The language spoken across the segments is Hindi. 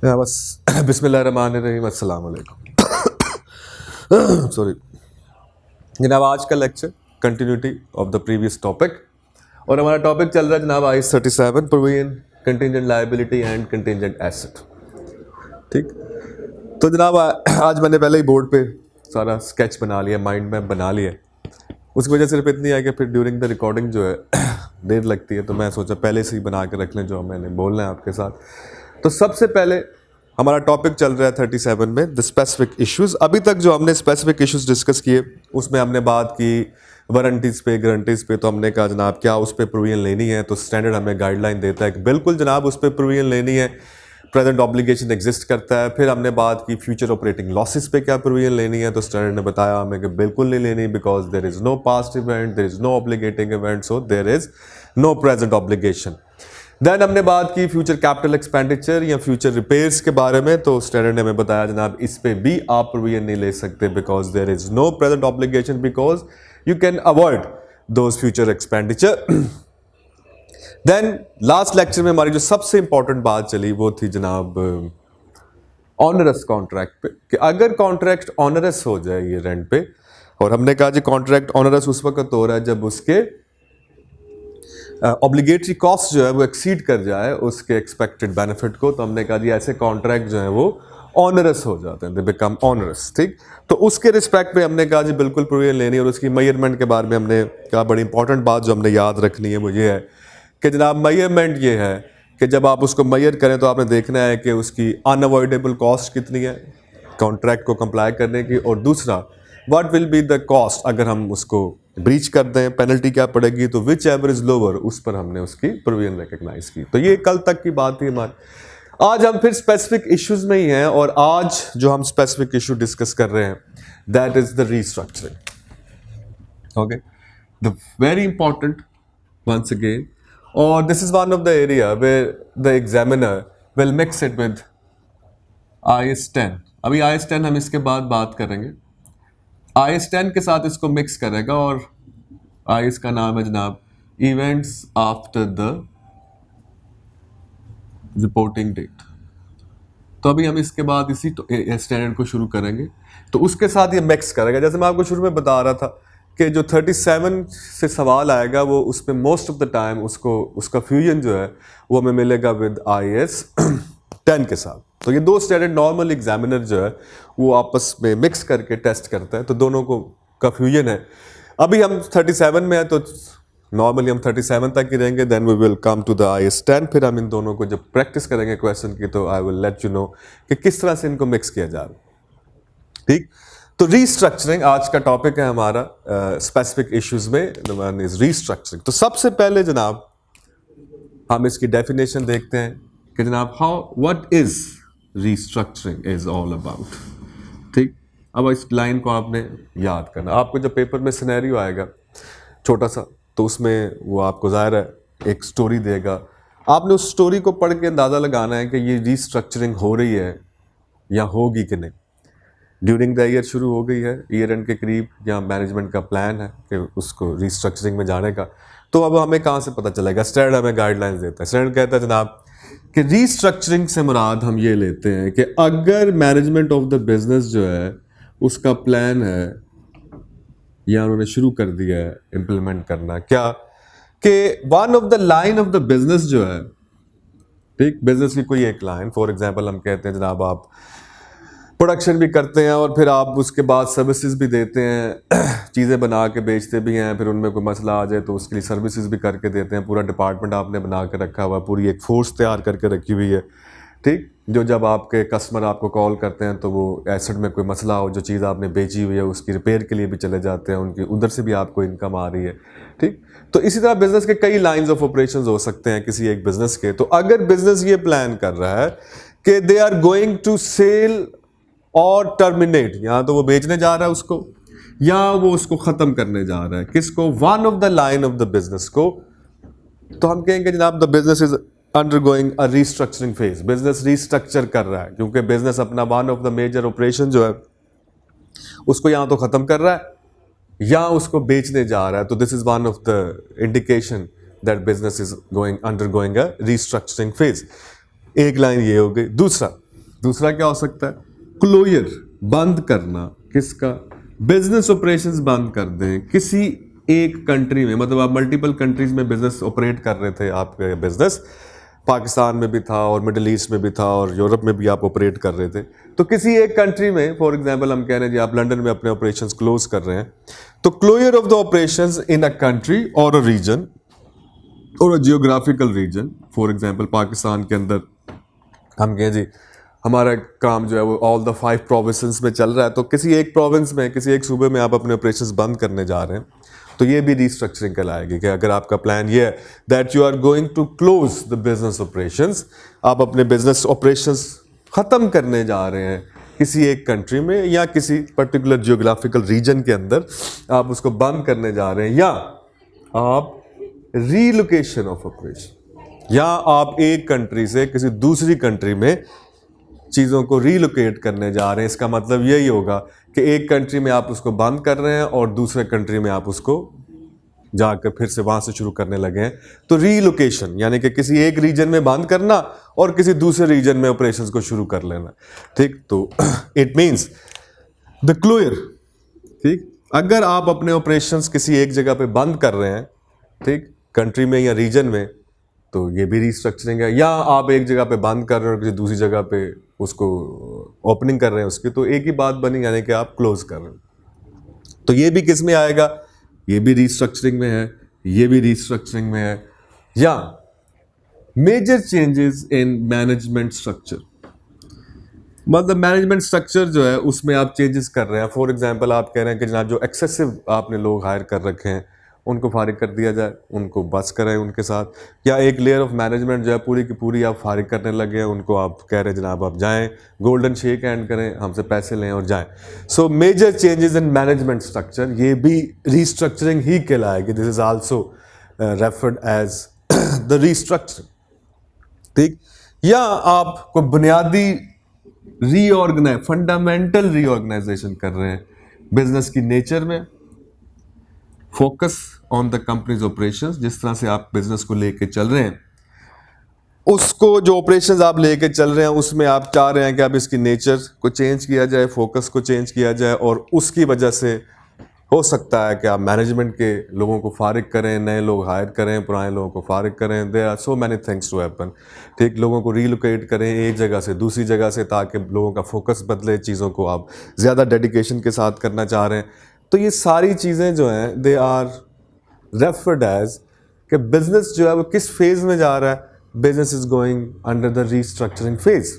बस बिस्मिल्लाहिर्रहमानिर्रहीम अस्सलाम वालेकुम। सॉरी जनाब, आज का lecture continuity of the previous topic और हमारा टॉपिक चल रहा है जनाब IAS 37 provision contingent liability and contingent asset. ठीक, तो जनाब आज मैंने पहले ही बोर्ड पे सारा स्केच बना लिया, माइंड मैप बना लिया। उसकी वजह सिर्फ इतनी है कि फिर ड्यूरिंग द रिकॉर्डिंग जो है देर लगती है, तो मैं सोचा पहले से ही बना के रख लें जो मैंने बोलना है आपके साथ। तो सबसे पहले हमारा टॉपिक चल रहा है 37 में द स्पेसिफिक इश्यूज। अभी तक जो हमने स्पेसिफिक इश्यूज डिस्कस किए उसमें हमने बात की वारंटीज़ पे, गारंटीज़ पे। तो हमने कहा जनाब क्या उस पर प्रोविजन लेनी है, तो स्टैंडर्ड हमें गाइडलाइन देता है कि बिल्कुल जनाब उस पर प्रोविजन लेनी है, प्रेजेंट ऑब्लिगेशन एग्जिस्ट करता है। फिर हमने बात की फ्यूचर ऑपरेटिंग लॉसेस पे क्या प्रोविजन लेनी है, तो स्टैंडर्ड ने बताया हमें कि बिल्कुल नहीं लेनी, because there is no past event, there is no obligating event, so there is no present obligation. Then हमने बात की फ्यूचर कैपिटल एक्सपेंडिचर या फ्यूचर रिपेयर्स के बारे में, तो स्टैंडर्ड ने हमें बताया जनाब इस पे भी आप प्रोविजन नहीं ले सकते, because there is no present obligation, because you can avoid those future expenditure. Then last lecture में हमारी जो सबसे इंपॉर्टेंट बात चली वो थी जनाब ऑनरस कॉन्ट्रैक्ट पे, कि अगर कॉन्ट्रैक्ट ऑनरस हो जाए ये रेंट पे, और हमने कहा जी कॉन्ट्रैक्ट ऑनरस उस वक्त हो रहा है जब उसके ऑब्लिगेटरी कॉस्ट जो है वो एक्सीड कर जाए उसके एक्सपेक्टेड बेनिफिट को। तो हमने कहा जी ऐसे कॉन्ट्रैक्ट जो है वो ऑनरस हो जाते हैं, दे बिकम ऑनरस। ठीक, तो उसके रिस्पेक्ट पे हमने कहा जी बिल्कुल प्रोविजन लेनी है। और उसकी मेजरमेंट के बारे में हमने कहा बड़ी इंपॉर्टेंट बात जो हमने याद रखनी है वो ये है कि जनाब मेजरमेंट ये है कि जब आप उसको मेजर करें तो आपने देखना है कि उसकी अनअवॉइडेबल कॉस्ट कितनी है कॉन्ट्रैक्ट को कंप्लाई करने की, और दूसरा what will be the cost अगर हम उसको ब्रीच कर दें, पेनल्टी क्या पड़ेगी, तो विच एवर इज लोअर उस पर हमने उसकी प्रोविजन रिकग्नाइज की। तो ये कल तक की बात थी हमारी। आज हम फिर स्पेसिफिक इश्यूज में ही हैं, और आज जो हम स्पेसिफिक इशू डिस्कस कर रहे हैं that is the restructuring. Okay, the very important once again, or this is one of the area where the examiner will mix it with IAS 10। अभी IAS 10 हम इसके बाद बात करेंगे, IAS 10 के साथ इसको मिक्स करेगा, और IAS का नाम है जनाब events after the reporting date. तो अभी हम इसके बाद इसी स्टैंडर्ड को शुरू करेंगे, तो उसके साथ ये मिक्स करेगा। जैसे मैं आपको शुरू में बता रहा था कि जो 37 से सवाल आएगा वो उसमें मोस्ट ऑफ द टाइम उसको उसका फ्यूजन जो है वो हमें मिलेगा विद IAS 10 के साथ। तो ये दो स्टैंडर्ड नॉर्मल एग्जामिनर जो है वो आपस में मिक्स करके टेस्ट करता है, तो दोनों को का फ्यूजन है। अभी हम 37 में हैं तो नॉर्मली हम 37 तक ही रहेंगे, then we will come to the IAS 10। फिर हम इन दोनों को जब प्रैक्टिस करेंगे क्वेश्चन की तो I will let you know कि किस तरह से इनको मिक्स किया जा रहा है। ठीक, तो रीस्ट्रक्चरिंग आज का टॉपिक है हमारा स्पेसिफिक इश्यूज में, द वन इज रीस्ट्रक्चरिंग। तो सबसे पहले जनाब हम इसकी डेफिनेशन देखते हैं कि जनाब how what is restructuring is all about. ठीक, अब इस लाइन को आपने याद करना। आपको जब पेपर में सिनेरियो आएगा छोटा सा, तो उसमें वो आपको ज़ाहिर है एक स्टोरी देगा, आपने उस स्टोरी को पढ़ के अंदाज़ा लगाना है कि ये रीस्ट्रक्चरिंग हो रही है या होगी कि नहीं। ड्यूरिंग द ईयर शुरू हो गई है, ईयर एंड के करीब, या मैनेजमेंट का प्लान है कि उसको रीस्ट्रक्चरिंग में जाने का, तो अब हमें कहाँ से पता चलेगा? स्टैंडर्ड हमें गाइडलाइंस देता है। स्टैंडर्ड कहता है जनाब कि रीस्ट्रक्चरिंग से मुराद हम ये लेते हैं कि अगर मैनेजमेंट ऑफ द बिजनेस जो है उसका प्लान है या उन्होंने शुरू कर दिया है इम्प्लीमेंट करना, क्या कि one of the line of the business जो है, ठीक, बिजनेस की कोई एक लाइन, फॉर एग्जांपल हम कहते हैं जनाब आप प्रोडक्शन भी करते हैं और फिर आप उसके बाद सर्विसेज भी देते हैं, चीज़ें बना के बेचते भी हैं, फिर उनमें कोई मसला आ जाए तो उसके लिए सर्विसेज भी करके देते हैं। पूरा डिपार्टमेंट आपने बना के रखा हुआ, पूरी एक फोर्स तैयार करके रखी हुई है। ठीक, जो जब आपके कस्टमर आपको कॉल करते हैं तो वो एसेट में कोई मसला हो, जो चीज़ आपने बेची हुई है उसकी रिपेयर के लिए भी चले जाते हैं, उनकी उधर से भी आपको इनकम आ रही है। ठीक, तो इसी तरह बिजनेस के कई लाइंस ऑफ ऑपरेशंस हो सकते हैं किसी एक बिजनेस के। तो अगर बिजनेस ये प्लान कर रहा है कि they are going to sell और टर्मिनेट, या तो वो बेचने जा रहा है उसको या वो उसको ख़त्म करने जा रहा है, किसको? One of the line of the business को, तो हम कहेंगे जनाब the business is undergoing a restructuring phase. Business restructure कर रहा है, क्योंकि बिजनेस अपना one of the major operation जो है उसको या तो ख़त्म कर रहा है या उसको बेचने जा रहा है। तो this is one of the indication that business is undergoing a restructuring phase. एक लाइन ये हो गई। दूसरा, दूसरा क्या हो सकता है, क्लोजर, बंद करना, किसका, बिजनेस ऑपरेशंस बंद कर दें किसी एक कंट्री में, मतलब आप मल्टीपल कंट्रीज में बिजनेस ऑपरेट कर रहे थे, आपका बिजनेस पाकिस्तान में भी था और मिडिल ईस्ट में भी था और यूरोप में भी आप ऑपरेट कर रहे थे, तो किसी एक कंट्री में, फॉर एग्जांपल हम कह रहे हैं जी आप लंदन में अपने ऑपरेशंस क्लोज कर रहे हैं, तो closure of the operations in a country और अ रीजन और a geographical region, for example Pakistan के अंदर हम कहें जी हमारा काम जो है वो ऑल द 5 प्रोविंसेस में चल रहा है, तो किसी एक प्रोविंस में, किसी एक सूबे में आप अपने ऑपरेशंस बंद करने जा रहे हैं, तो ये भी रीस्ट्रक्चरिंग कहलाएगी कि अगर आपका प्लान ये है that you are going to close the business operations, आप अपने बिजनेस ऑपरेशंस ख़त्म करने जा रहे हैं किसी एक कंट्री में या किसी पर्टिकुलर जियोग्राफिकल रीजन के अंदर आप उसको बंद करने जा रहे हैं, या आप रीलोकेशन ऑफ ऑपरेशन, या आप एक कंट्री से किसी दूसरी कंट्री में चीज़ों को रीलोकेट करने जा रहे हैं। इसका मतलब यही होगा कि एक कंट्री में आप उसको बंद कर रहे हैं और दूसरे कंट्री में आप उसको जाकर फिर से वहाँ से शुरू करने लगे हैं। तो रीलोकेशन यानी कि किसी एक रीजन में बंद करना और किसी दूसरे रीजन में ऑपरेशंस को शुरू कर लेना, ठीक। तो इट मीन्स द क्लोजर, ठीक। अगर आप अपने ऑपरेशंस किसी एक जगह पे बंद कर रहे हैं, ठीक, कंट्री में या रीजन में, तो ये भी रीस्ट्रक्चरिंग है। या आप एक जगह पे बंद कर रहे हैं और किसी दूसरी जगह पे उसको ओपनिंग कर रहे हैं उसकी, तो एक ही बात बनी यानी कि आप क्लोज कर रहे हैं। तो ये भी किस में आएगा, ये भी रीस्ट्रक्चरिंग में है, ये भी रीस्ट्रक्चरिंग में है। या major changes in management structure, मतलब मैनेजमेंट स्ट्रक्चर जो है उसमें आप चेंजेस कर रहे हैं। फॉर एग्जांपल आप कह रहे हैं कि जनाब जो एक्सेसिव आपने लोग हायर कर रखे हैं उनको फारिग कर दिया जाए, उनको बस करें उनके साथ, या एक लेयर ऑफ मैनेजमेंट जो है पूरी की पूरी आप फारिग करने लगे हैं, उनको आप कह रहे हैं जनाब आप जाएं, गोल्डन शेक हैंड करें, हमसे पैसे लें और जाएं। So major changes in management structure, ये भी रीस्ट्रक्चरिंग ही कहलाएगी। This is also referred as the restructuring, ठीक। या आप कोई बुनियादी फंडामेंटल रीऑर्गेनाइजेशन कर रहे हैं बिजनेस की नेचर में, focus on the companies operations, जिस तरह से आप बिजनेस को लेके चल रहे हैं, उसको जो ऑपरेशंस आप लेके चल रहे हैं उसमें आप चाह रहे हैं कि अब इसकी नेचर को चेंज किया जाए, फोकस को चेंज किया जाए, और उसकी वजह से हो सकता है कि आप मैनेजमेंट के लोगों को फारिग करें, नए लोग हायर करें, पुराने लोगों को फारिग करें। There are so many things to happen, ठीक। लोगों को रीलोकेट करें एक जगह से दूसरी जगह से, ताकि लोगों का फोकस बदले, चीज़ों को आप ज़्यादा डेडिकेशन के साथ करना चाह रहे हैं। तो ये सारी चीज़ें जो हैं दे आर रेफर्ड एज कि बिजनेस जो है वो किस फेज में जा रहा है, business is going under the restructuring phase.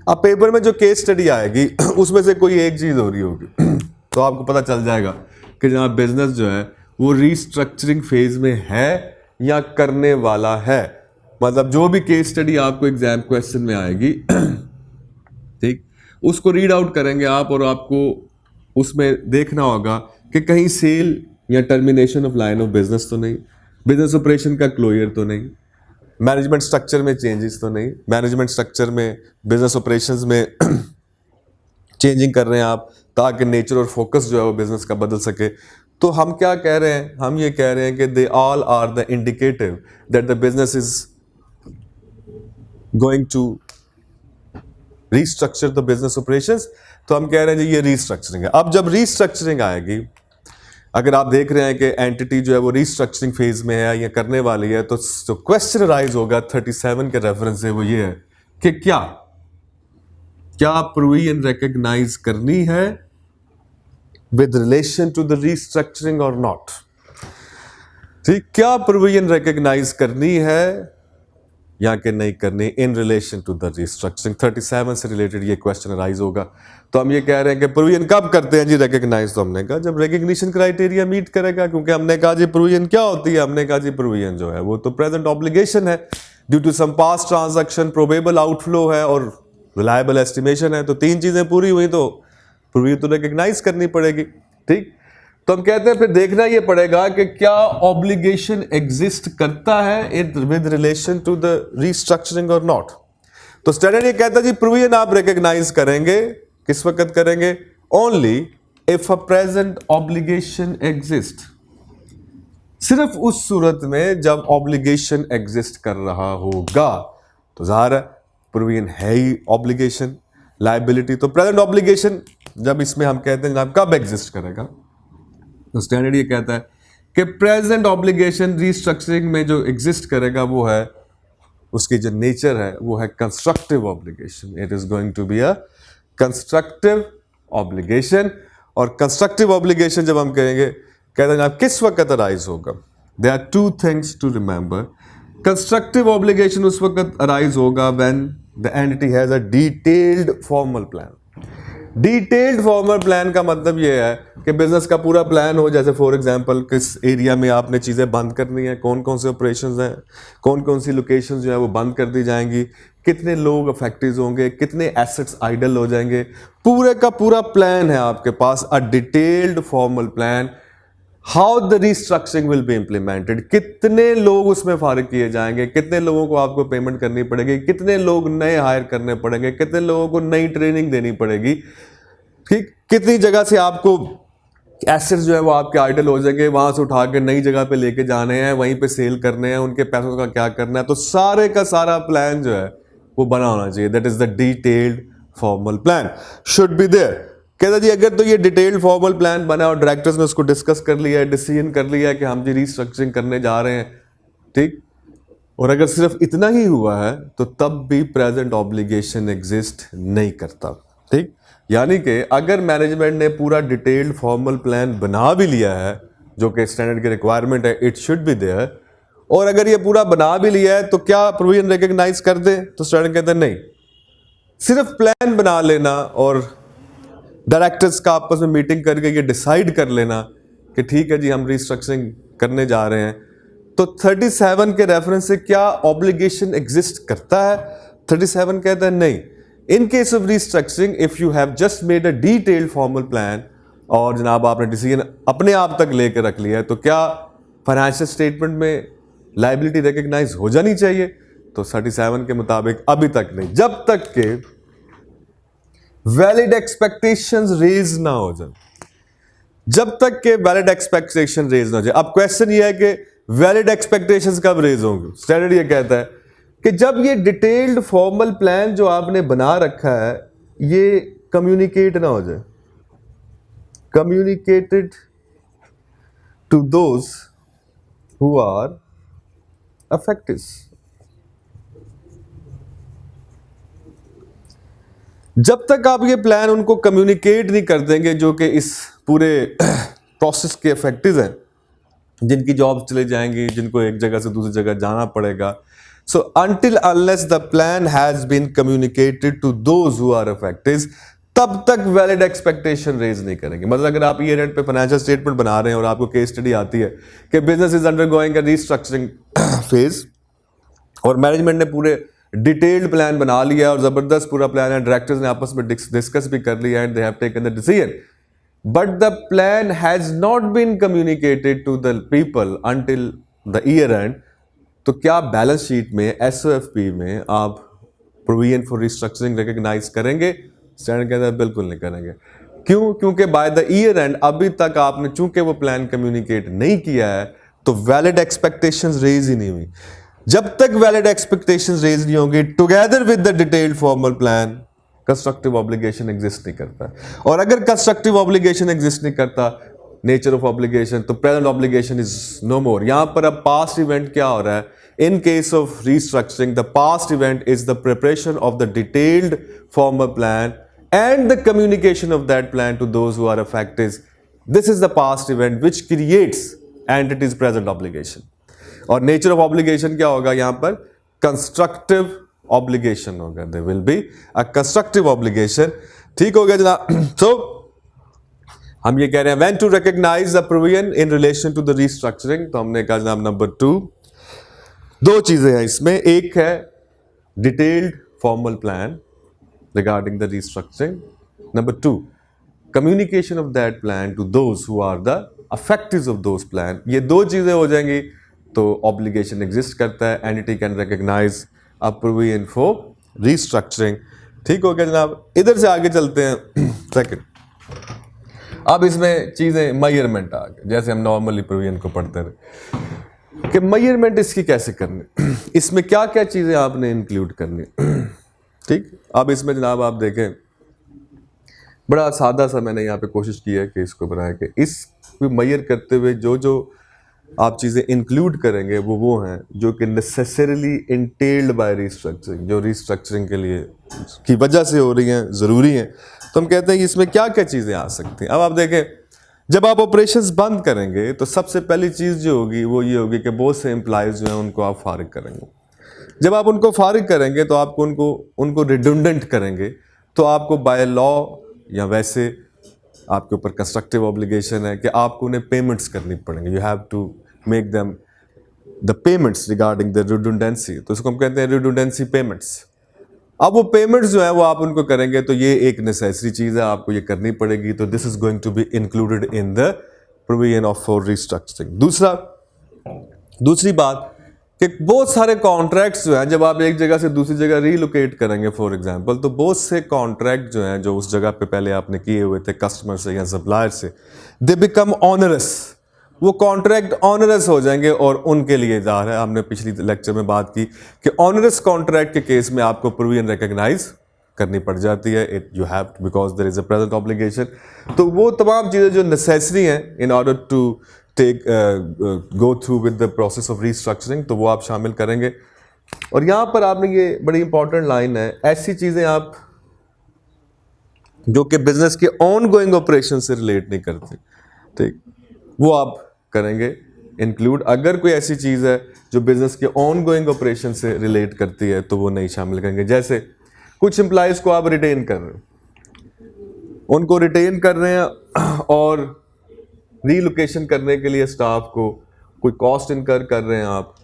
अब पेपर में जो केस स्टडी आएगी उसमें से कोई एक चीज़ हो रही होगी तो आपको पता चल जाएगा कि जनाब बिजनेस जो है वो रीस्ट्रक्चरिंग फेज में है या करने वाला है। मतलब जो भी केस स्टडी आपको एग्जाम क्वेश्चन में आएगी, ठीक, उसको रीड आउट करेंगे आप, और आपको उसमें देखना होगा कि कहीं सेल या termination of line of business तो नहीं, बिजनेस ऑपरेशन का क्लोजर तो नहीं, मैनेजमेंट स्ट्रक्चर में चेंजेस तो नहीं, मैनेजमेंट स्ट्रक्चर में बिजनेस ऑपरेशंस में चेंजिंग कर रहे हैं आप ताकि नेचर और फोकस जो है वो बिजनेस का बदल सके। तो हम क्या कह रहे हैं, हम ये कह रहे हैं कि they all are the indicative that the business is going to restructure the business operations. तो हम कह रहे हैं जी ये रीस्ट्रक्चरिंग है। अब जब रीस्ट्रक्चरिंग आएगी, अगर आप देख रहे हैं कि एंटिटी जो है वो रीस्ट्रक्चरिंग फेज में है या करने वाली है, तो जो क्वेश्चन राइज होगा 37 के रेफरेंस से वो ये है कि क्या प्रोविजन रिकॉग्नाइज करनी है with relation to the restructuring और नॉट, ठीक। क्या प्रोविजन रिकॉग्नाइज करनी है या कि नहीं करनी in relation to the restructuring. 37 से रिलेटेड ये क्वेश्चन राइज होगा। तो हम ये कह रहे हैं कि प्रोविजन कब करते हैं जी रिकॉग्नाइज, तो हमने कहा जब रिकॉग्निशन क्राइटेरिया मीट करेगा, क्योंकि हमने कहा जी प्रोविजन क्या होती है, हमने कहा जी प्रोविजन जो है वो तो प्रेजेंट ऑब्लिगेशन है due to some past transaction, probable outflow है और रिलायबल एस्टिमेशन है। तो तीन चीजें पूरी हुई तो प्रोविजन तो रिकॉग्नाइज करनी पड़ेगी, ठीक। तो हम कहते हैं फिर देखना ये पड़ेगा कि क्या ऑब्लिगेशन एग्जिस्ट करता है with relation to the restructuring और नॉट। तो स्टैंडर्ड ये कहता है जी प्रोविजन आप रिकॉग्नाइज करेंगे, किस वक्त करेंगे, only if a present obligation exist, सिर्फ उस सूरत में जब ऑब्लिगेशन एग्जिस्ट कर रहा होगा। तो जाहिर है प्रोविजन है ही ऑब्लिगेशन, लायबिलिटी। तो प्रेजेंट ऑब्लिगेशन जब इसमें हम कहते हैं जनाब कब एग्जिस्ट करेगा, तो स्टैंडर्ड ये कहता है कि प्रेजेंट ऑब्लिगेशन रीस्ट्रक्चरिंग में जो एग्जिस्ट करेगा वो है, उसकी जो नेचर है वो है constructive obligation. It is going to be a constructive obligation. और कंस्ट्रक्टिव ऑब्लिगेशन जब हम कहेंगे, कहते हैं जनाब किस वक्त अराइज होगा, there are two things to remember. Constructive obligation उस वक्त अराइज होगा when the entity has a detailed formal plan. Detailed formal plan का मतलब ये है कि बिजनेस का पूरा प्लान हो, जैसे फॉर एग्जांपल किस एरिया में आपने चीज़ें बंद करनी है, कौन कौन से ऑपरेशंस हैं, कौन कौन सी लोकेशंस जो है वो बंद कर दी जाएंगी, कितने लोग अफेक्टेड होंगे, कितने एसेट्स आइडल हो जाएंगे, पूरे का पूरा प्लान है आपके पास, a detailed formal plan. How the restructuring will be implemented, कितने लोग उसमें फारिग किए जाएंगे, कितने लोगों को आपको पेमेंट करनी पड़ेगी, कितने लोग नए हायर करने पड़ेंगे, कितने लोगों को नई ट्रेनिंग देनी पड़ेगी, ठीक, कितनी जगह से आपको एसेट्स जो है वो आपके आइडल हो जाएंगे, वहां से उठा के नई जगह पे लेके जाने हैं, वहीं पे सेल करने हैं, उनके पैसों का क्या करना है। तो सारे का सारा प्लान जो है वो बना होना चाहिए। That is the detailed formal plan should be there. कहता जी अगर तो ये डिटेल्ड फॉर्मल प्लान बना और डायरेक्टर्स ने उसको डिस्कस कर लिया है, डिसीजन कर लिया है कि हम जी रीस्ट्रक्चरिंग करने जा रहे हैं, ठीक, और अगर सिर्फ इतना ही हुआ है तो तब भी प्रेजेंट ऑब्लिगेशन एग्जिस्ट नहीं करता, ठीक। यानी कि अगर मैनेजमेंट ने पूरा डिटेल्ड फॉर्मल प्लान बना भी लिया है, जो कि स्टैंडर्ड की रिक्वायरमेंट है, इट शुड बी देयर, और अगर ये पूरा बना भी लिया है तो क्या प्रोविजन रिकॉग्नाइज कर दे, तो स्टैंडर्ड कहते हैं नहीं। सिर्फ प्लान बना लेना और डायरेक्टर्स का आपस में मीटिंग करके ये डिसाइड कर लेना कि ठीक है जी हम रिस्ट्रक्चरिंग करने जा रहे हैं, तो 37 के रेफरेंस से क्या ऑब्लिगेशन एग्जिस्ट करता है? 37 कहता है नहीं। In case of restructuring if you have just made a detailed formal plan और जनाब आपने डिसीजन अपने आप तक लेकर रख लिया है, तो क्या फाइनेंशियल स्टेटमेंट में लायबिलिटी रिकॉग्नाइज हो जानी चाहिए? तो 37 के मुताबिक अभी तक नहीं, जब तक के वैलिड एक्सपेक्टेशंस रेज ना हो जाए, जब तक के वैलिड एक्सपेक्टेशन रेज ना हो जाए। अब क्वेश्चन ये है कि वैलिड एक्सपेक्टेशंस कब रेज होंगे? स्टैंडर्ड ये कहता है कि जब ये डिटेल्ड फॉर्मल प्लान जो आपने बना रखा है ये कम्युनिकेट ना हो जाए, communicated to those who are affected. जब तक आप ये प्लान उनको कम्युनिकेट नहीं कर देंगे जो कि इस पूरे प्रोसेस के अफेक्टेड हैं, जिनकी जॉब चले जाएंगी, जिनको एक जगह से दूसरी जगह जाना पड़ेगा, so until unless the plan has been communicated to those who are affected, तब तक वैलिड एक्सपेक्टेशन रेज नहीं करेंगे। मतलब अगर आप ईयर एंड पे फाइनेंशियल स्टेटमेंट बना रहे हैं और आपको केस स्टडी आती है कि business is undergoing a restructuring phase और मैनेजमेंट ने पूरे डिटेल्ड प्लान बना लिया और जबरदस्त पूरा प्लान है, डायरेक्टर्स ने आपस में डिस्कस भी कर लिया and they have taken the decision, but the plan has not been communicated to the people until the year end, तो क्या बैलेंस शीट में एसओएफपी में आप प्रोविजन फॉर रिस्ट्रक्चरिंग रिकॉग्नाइज करेंगे? स्टैंडर्ड कहता है बिल्कुल नहीं करेंगे। क्यों? क्योंकि बाय द ईयर एंड अभी तक आपने चूंकि वो प्लान कम्युनिकेट नहीं किया है तो वैलिड एक्सपेक्टेशंस रेज ही नहीं हुई। जब तक वैलिड एक्सपेक्टेशंस रेज नहीं होंगी together with the detailed formal plan, constructive obligation exist नहीं करता। और अगर कंस्ट्रक्टिव ऑब्लिगेशन एग्जिस्ट नहीं करता, नेचर ऑफ ऑब्लिगेशन, तो प्रेजेंट ऑब्लिगेशन इज नो मोर। यहां पर अब पास्ट इवेंट क्या हो रहा है? In case of restructuring the past event is the preparation of the detailed formal plan and the communication of that plan to those who are affected. This is the past event which creates entity's present obligation. और nature of obligation क्या होगा यहाँ पर? Constructive obligation होगा. There will be a constructive obligation. ठीक हो गया जनाब? So हम ये कह रहे हैं when to recognize the provision in relation to the restructuring. तो हमने कहा जनाब नंबर 2 दो चीजें हैं इसमें, एक है detailed formal plan regarding the restructuring. Number 2, communication of that plan to those who are the affectees of those plan. ये दो चीजें हो जाएंगी तो obligation exist करता है, entity can recognize a provision for restructuring. ठीक हो गया जनाब? इधर से आगे चलते हैं सेकंड। अब इसमें चीजें मेजरमेंट आ गए, जैसे हम नॉर्मली प्रोविजन को पढ़ते रहे कि मेजरमेंट इसकी कैसे करनी, इसमें क्या क्या चीजें आपने इंक्लूड करनी। ठीक। अब इसमें जनाब आप देखें, बड़ा सादा सा मैंने यहाँ पे कोशिश की है कि इसको बनाया कि इस मैयर करते हुए जो जो आप चीज़ें इंक्लूड करेंगे वो हैं जो कि नेसेसरीली इंटेल्ड बाय रीस्ट्रक्चरिंग, जो रीस्ट्रक्चरिंग के लिए की वजह से हो रही हैं, ज़रूरी हैं। तो हम कहते हैं कि इसमें क्या क्या चीज़ें आ सकती हैं। अब आप देखें, जब आप ऑपरेशंस बंद करेंगे तो सबसे पहली चीज़ जो होगी वो ये होगी कि बहुत से एम्प्लॉयज़ जो हैं उनको आप फारिग करेंगे। जब आप उनको फारिग करेंगे तो आपको उनको उनको रिडंडेंट करेंगे, तो आपको बाय लॉ या वैसे आपके ऊपर कंस्ट्रक्टिव ऑब्लिगेशन है कि आपको उन्हें पेमेंट्स करनी पड़ेंगे। You have to make them the payments regarding the redundancy. तो इसको हम कहते हैं रिडंडेंसी पेमेंट्स। अब वो पेमेंट्स जो है वो आप उनको करेंगे, तो ये एक नेसेसरी चीज़ है, आपको ये करनी पड़ेगी। तो this is going to be included in the provision of for restructuring. दूसरी बात कि बहुत सारे कॉन्ट्रैक्ट्स जो हैं, जब आप एक जगह से दूसरी जगह रीलोकेट करेंगे फॉर एग्जांपल, तो बहुत से कॉन्ट्रैक्ट जो हैं जो उस जगह पे पहले आपने किए हुए थे कस्टमर से या सप्लायर से, दे बिकम ऑनरस। वो कॉन्ट्रैक्ट ऑनरस हो जाएंगे और उनके लिए ज़ाहिर है, हमने पिछली लेक्चर में बात की कि ऑनरस कॉन्ट्रैक्ट के केस में आपको प्रोविजन रिकॉग्नाइज करनी पड़ जाती है। It you have because there is a present obligation. तो वो तमाम चीज़ें जो नेसेसरी हैं in order to take go through with the process of restructuring, तो वो आप शामिल करेंगे। और यहाँ पर आपने ये बड़ी इंपॉर्टेंट लाइन है, ऐसी चीज़ें आप जो कि बिजनेस के ऑन गोइंग ऑपरेशन से रिलेट नहीं करती, ठीक, वो आप करेंगे इंक्लूड। अगर कोई ऐसी चीज़ है जो बिजनेस के ऑन गोइंग ऑपरेशन से रिलेट करती है तो वो नहीं शामिल करेंगे। जैसे कुछ एम्प्लॉयज़ को आप रिटेन कर रहे हैं, उनको रिटेन कर रहे हैं और रीलोकेशन करने के लिए स्टाफ को कोई कॉस्ट इनकर कर रहे हैं आप,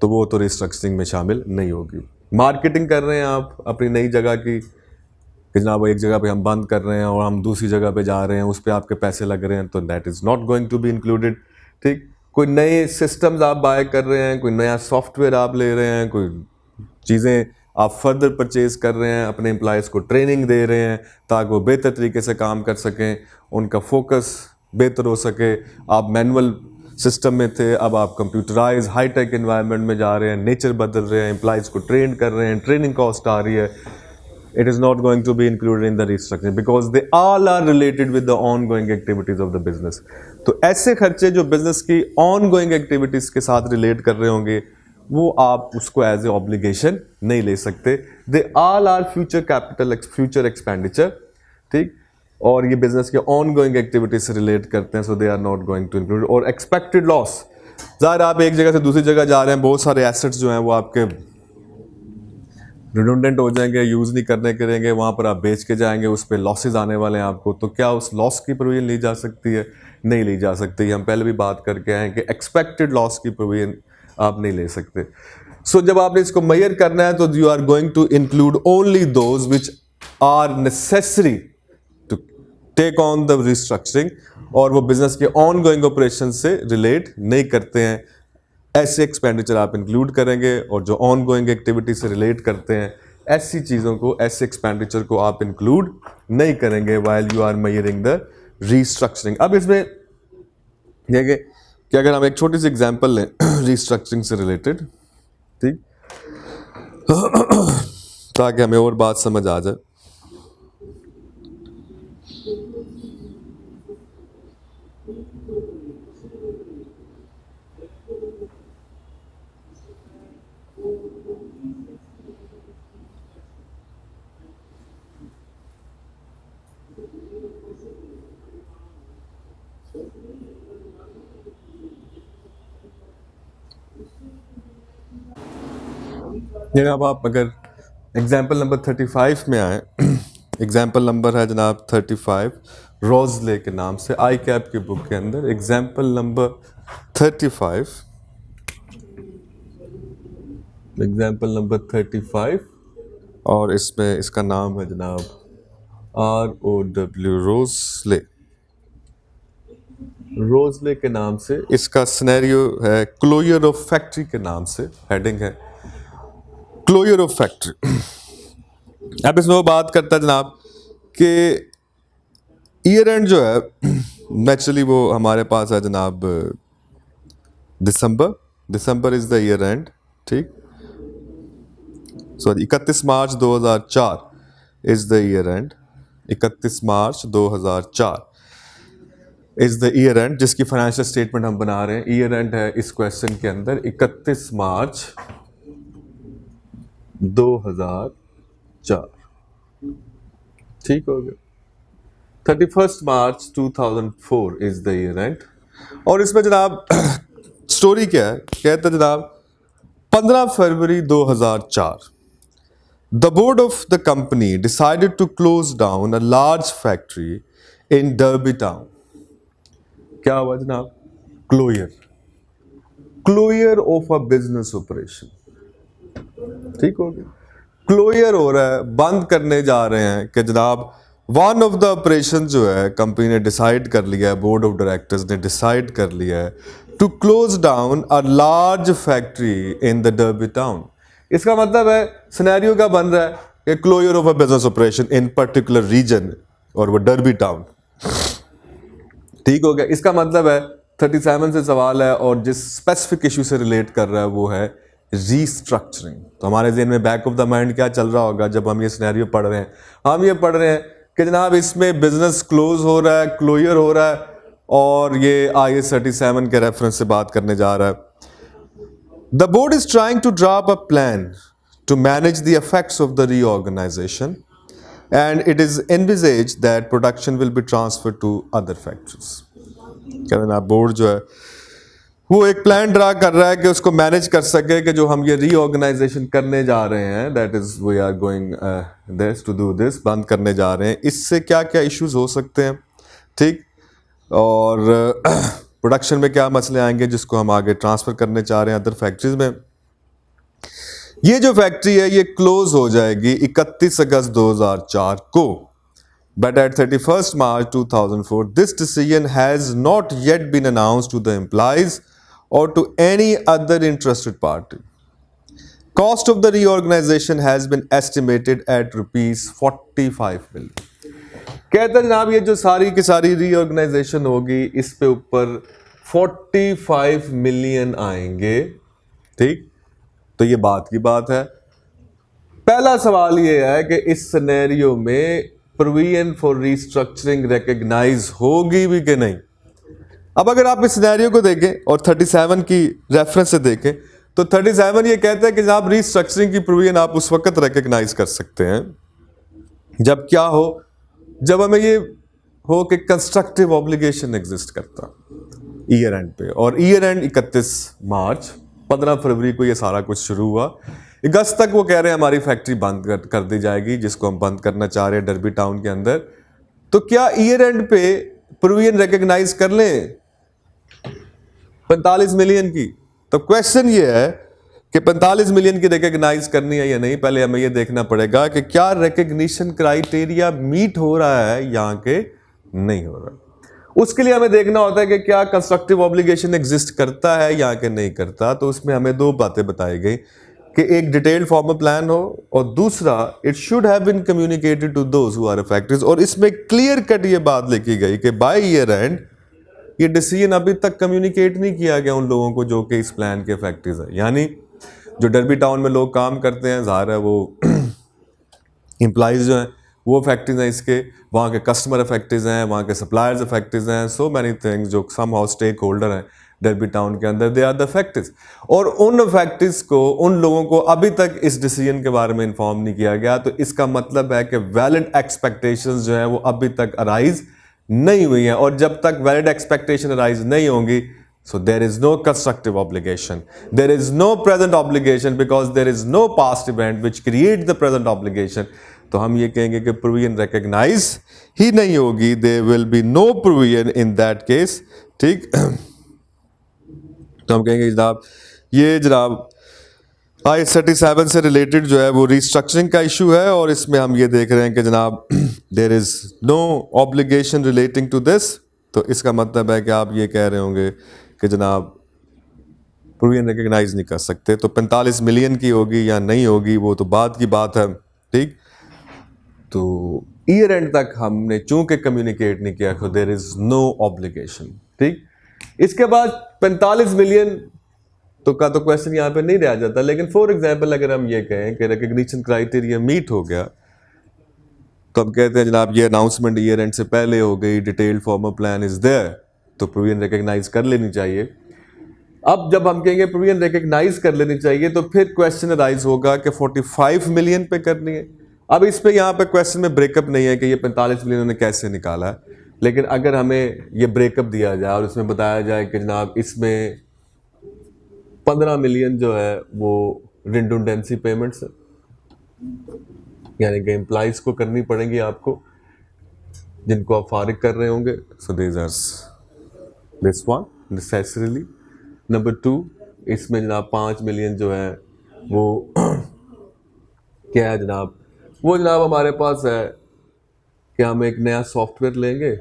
तो वो तो रिस्ट्रक्चरिंग में शामिल नहीं होगी। मार्केटिंग कर रहे हैं आप अपनी नई जगह की कि जनाब एक जगह पे हम बंद कर रहे हैं और हम दूसरी जगह पे जा रहे हैं, उस पर आपके पैसे लग रहे हैं, तो that is not going to be included. ठीक। कोई नए सिस्टम्स आप बाय कर रहे हैं, कोई नया सॉफ्टवेयर आप ले रहे हैं, कोई चीज़ें आप फर्दर परचेज कर रहे हैं, अपने एम्प्लॉयज़ को ट्रेनिंग दे रहे हैं ताकि वो बेहतर तरीके से काम कर सकें, उनका फोकस बेहतर हो सके। आप मैनुअल सिस्टम में थे, अब आप कंप्यूटराइज हाई टेक इन्वायरमेंट में जा रहे हैं, नेचर बदल रहे हैं, एम्प्लॉयज़ को ट्रेन कर रहे हैं, ट्रेनिंग कॉस्ट आ रही है, it is not going to be included in the restructuring because they all are related with the ongoing activities of the business। तो ऐसे खर्चे जो बिजनेस की ongoing activities के साथ रिलेट कर रहे होंगे वो आप उसको एज ए ऑब्लिगेशन नहीं ले सकते। They all are future capital, future expenditure, ठीक, और ये बिजनेस के ऑनगोइंग एक्टिविटीज से रिलेट करते हैं, so they are not going to include. और एक्सपेक्टेड लॉस, ज़ाहिर आप एक जगह से दूसरी जगह जा रहे हैं, बहुत सारे एसेट्स जो हैं वो आपके रिडंडेंट हो जाएंगे, यूज़ नहीं करने करेंगे, वहाँ पर आप बेच के जाएंगे, उस पर लॉसेज आने वाले हैं आपको, तो क्या उस लॉस की प्रोविजन ली जा सकती है? नहीं ली जा सकती। हम पहले भी बात करके आए हैं कि एक्सपेक्टेड लॉस की प्रोविजन आप नहीं ले सकते। सो जब आपने इसको मेजर करना है तो you are going to include only those which are necessary to take on the restructuring, और वो बिजनेस के ऑन गोइंग ऑपरेशन से रिलेट नहीं करते हैं। ऐसे एक्सपेंडिचर आप इंक्लूड करेंगे, और जो ऑन गोइंग एक्टिविटी से रिलेट करते हैं ऐसी चीज़ों को, ऐसे एक्सपेंडिचर को आप इंक्लूड नहीं करेंगे while you are measuring the restructuring. अब इसमें देखिए कि अगर हम एक छोटी सी एग्जांपल लें रीस्ट्रक्चरिंग से रिलेटेड, ठीक, ताकि हमें और बात समझ आ जाए। जनाब आप अगर एग्जाम्पल नंबर 35 में आए, एग्जाम्पल नंबर है जनाब 35, रोजले के नाम से आई कैप की बुक के अंदर एग्जाम्पल नंबर 35, एग्जाम्पल नंबर 35, और इसमें इसका नाम है जनाब ROW, रोजले, रोजले के नाम से इसका सिनेरियो है, क्लोजर ऑफ फैक्ट्री के नाम से हेडिंग है, क्लोजर ऑफ फैक्ट्री। अब इसमें वो बात करता है जनाब कि ईयर एंड जो है नेचुरली वो हमारे पास है जनाब दिसंबर, दिसंबर इज द ईयर एंड, ठीक। Sorry 31 March 2004 is the year and, 31 March 2004 is the year and जिसकी फाइनेंशियल स्टेटमेंट हम बना रहे हैं। ईयर एंड है इस क्वेश्चन के अंदर 31 मार्च 2004। ठीक हो गया। 31 मार्च 2004 इज द ईयर एंड। और इसमें जनाब स्टोरी क्या है, कहते हैं जनाब 15 फरवरी 2004 the board of the company decided to close down a large factory in Derby Town। क्या हुआ जनाब? Closure of a business operation. ठीक हो गया। क्लोयर हो रहा है, बंद करने जा रहे हैं कि जनाब वन ऑफ द ऑपरेशन जो है कंपनी ने डिसाइड कर लिया है, बोर्ड ऑफ डायरेक्टर्स ने डिसाइड कर लिया है to close down a large factory in the Derby town. इसका मतलब है सिनेरियो क्या बन रहा है कि closure of a business operation in particular region और वो डर्बी टाउन। ठीक हो गया। इसका मतलब है 37 से सवाल है और जिस स्पेसिफिक इशू से रिलेट कर रहा है वो है रीस्ट्रक्चरिंग। तो हमारे ज़हन में बैक ऑफ द माइंड क्या चल रहा होगा जब हम ये सिनेरियो पढ़ रहे हैं? हम ये पढ़ रहे हैं कि जनाब इसमें बिजनेस क्लोज हो रहा है, क्लोजर हो रहा है और ये IAS 37 के रेफरेंस से बात करने जा रहा है। The board is trying to draw up a plan to manage the effects of the reorganization and it is envisaged that production will be transferred to other factories। कहते हैं ना बोर्ड जो है वो एक प्लान ड्रा कर रहा है कि उसको मैनेज कर सके कि जो हम ये रीऑर्गेनाइजेशन करने जा रहे हैं, that is we are going this to do this, बंद करने जा रहे हैं, इससे क्या क्या इश्यूज हो सकते हैं। ठीक। और प्रोडक्शन में क्या मसले आएंगे जिसको हम आगे ट्रांसफर करने चाह रहे हैं अदर फैक्ट्रीज में। ये जो फैक्ट्री है ये क्लोज हो जाएगी 31 अगस्त 2004 को, but at 31st March 2004 this decision has not yet been announced to the employees or to any other interested party। Cost of the reorganization has been estimated at rupees 45 million। कहते हैं जनाब ये जो सारी की सारी रीऑर्गेनाइजेशन होगी इस पे ऊपर 45 मिलियन आएंगे। ठीक। तो ये बात की बात है। पहला सवाल ये है कि इस सिनेरियो में प्रोविजन फॉर रीस्ट्रक्चरिंग रिकॉग्नाइज होगी भी कि नहीं। अब अगर आप इस सिनेरियो को देखें और 37 की रेफरेंस से देखें तो 37 ये कहता है कि जनाब रीस्ट्रक्चरिंग की प्रोविजन आप उस वक्त रिकॉग्नाइज कर सकते हैं जब क्या हो, जब हमें ये हो कि कंस्ट्रक्टिव ऑब्लिगेशन एग्जिस्ट करता ईयर एंड पे। और ईयर एंड 31 मार्च, 15 फरवरी को ये सारा कुछ शुरू हुआ। अगस्त तक वो कह रहे हैं हमारी फैक्ट्री बंद कर दी जाएगी जिसको हम बंद करना चाह रहे हैं डर्बी टाउन के अंदर। तो क्या ईयर एंड पे प्रोविजन रिकॉग्नाइज कर लें 45 मिलियन की? तो क्वेश्चन ये है कि 45 मिलियन की रिकॉग्नाइज करनी है या नहीं। पहले हमें ये देखना पड़ेगा कि क्या रिकॉग्निशन क्राइटेरिया मीट हो रहा है यहाँ के नहीं हो रहा। उसके लिए हमें देखना होता है कि क्या कंस्ट्रक्टिव ऑब्लिगेशन एग्जिस्ट करता है यहाँ के नहीं करता। तो उसमें हमें दो बातें बताई गई कि एक डिटेल्ड फॉर्मल प्लान हो और दूसरा it should have been communicated to those who are affected. और इसमें क्लियर कट ये बात लिखी गई कि बाय ईयर एंड ये डिसीजन अभी तक कम्युनिकेट नहीं किया गया उन लोगों को जो कि इस प्लान के अफेक्टेड है। यानी जो डर्बी टाउन में लोग काम करते हैं, ज़ाहिर है वो एम्प्लॉइज जो हैं वो अफेक्टेड हैं इसके, वहाँ के कस्टमर अफेक्टेड हैं, वहाँ के सप्लायर्स अफेक्टेड हैं, सो मैनी थिंग्स जो सम हाउ स्टेक होल्डर हैं डर्बी टाउन के अंदर, दे आर द अफेक्टेड। और उन अफेक्टेड को, उन लोगों को अभी तक इस डिसीजन के बारे में इन्फॉर्म नहीं किया गया। तो इसका मतलब है कि वैलिड एक्सपेक्टेशंस जो है वो अभी तक अराइज नहीं हुई हैं। और जब तक वैलिड एक्सपेक्टेशन अराइज नहीं होंगी so there is no constructive obligation, there is no present obligation because there is no past event which creates the present obligation। तो हम ये कहेंगे कि प्रोविजन रिकॉग्नाइज ही नहीं होगी, there will be no provision in that case। ठीक। तो हम कहेंगे जनाब ये जनाब IAS 37 से रिलेटेड जो है वो रीस्ट्रक्चरिंग का इशू है और इसमें हम ये देख रहे हैं कि जनाब there is no obligation relating to this. तो इसका मतलब है कि आप ये कह रहे होंगे कि जनाब प्रोविजन रिकॉग्नाइज नहीं कर सकते। तो 45 मिलियन की होगी या नहीं होगी वो तो बाद की बात है। ठीक। तो ईयर एंड तक हमने चूंकि कम्युनिकेट नहीं किया तो देयर इज नो ऑब्लिगेशन। ठीक। इसके बाद 45 मिलियन तो का तो क्वेश्चन यहाँ पे नहीं रह जाता। लेकिन फॉर एग्जांपल अगर हम ये कहें कि रिकग्निशन क्राइटेरिया मीट हो गया, तो हम कहते हैं जनाब ये अनाउंसमेंट ईयर एंड से पहले हो गई, detailed former plan is there, तो प्रोविजन रिकग्नाइज कर लेनी चाहिए। अब जब हम कहेंगे प्रोविजन रिकग्नाइज कर लेनी चाहिए, तो फिर क्वेश्चन राइज होगा कि 45 मिलियन पे करनी है। अब इस पे यहाँ पे क्वेश्चन में ब्रेकअप नहीं है कि ये 45 मिलियन उन्होंने कैसे निकाला है, लेकिन अगर हमें ये ब्रेकअप दिया जाए और इसमें बताया जाए कि जनाब इसमें 15 मिलियन जो है वो रिडंडेंसी पेमेंट्स है, यानी कि एम्प्लॉइज को करनी पड़ेंगी आपको जिनको आप फारिग कर रहे होंगे। So this one necessarily. Number 2, इसमें जनाब 5 मिलियन जो है वो क्या है जनाब, वो जनाब हमारे पास है कि हम एक नया सॉफ्टवेयर लेंगे,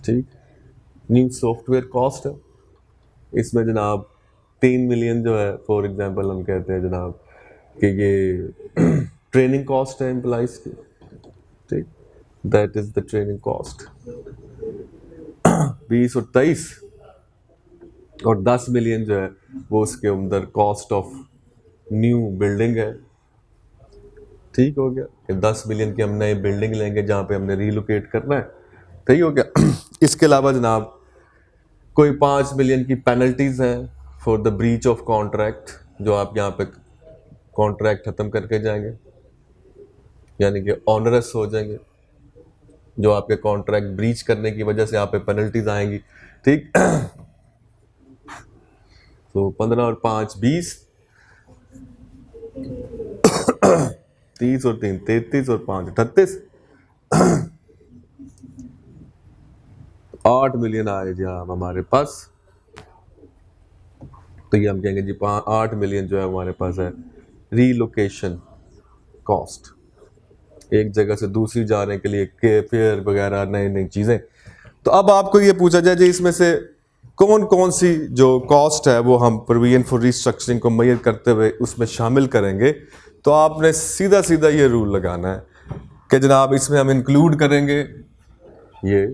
ठीक, न्यू सॉफ्टवेयर कॉस्ट है। इसमें जनाब 3 मिलियन जो है फॉर एग्जांपल हम कहते हैं जनाब कि ये ट्रेनिंग कॉस्ट है एम्प्लॉइज की, ठीक, that is the training cost. 20 और 23 और 10 मिलियन जो है वो उसके अंदर कॉस्ट ऑफ न्यू बिल्डिंग है। ठीक हो गया कि 10 मिलियन की हम नई बिल्डिंग लेंगे जहाँ पे हमने रीलोकेट करना है। सही हो गया। इसके अलावा जनाब कोई 5 मिलियन की पेनल्टीज हैं for the breach of contract, जो आप यहाँ पे कॉन्ट्रैक्ट खत्म करके जाएंगे, यानी कि ऑनरस हो जाएंगे, जो आपके कॉन्ट्रैक्ट ब्रीच करने की वजह से आप पे पेनल्टीज आएंगी, ठीक। तो 15 और 5 20, 30 और 3 33 और 5 38, 8 मिलियन आए जी हाँ हमारे पास। तो ये हम कहेंगे जी 8 मिलियन जो है हमारे पास है रीलोकेशन कॉस्ट, एक जगह से दूसरी जाने के लिए फेयर वगैरह नई नई चीज़ें। तो अब आपको ये पूछा जाए जी इसमें से कौन कौन सी जो कॉस्ट है वो हम प्रोविजन फॉर रीस्ट्रक्चरिंग को मेजर करते हुए उसमें शामिल करेंगे, तो आपने सीधा सीधा ये रूल लगाना है कि जनाब इसमें हम इंक्लूड करेंगे ये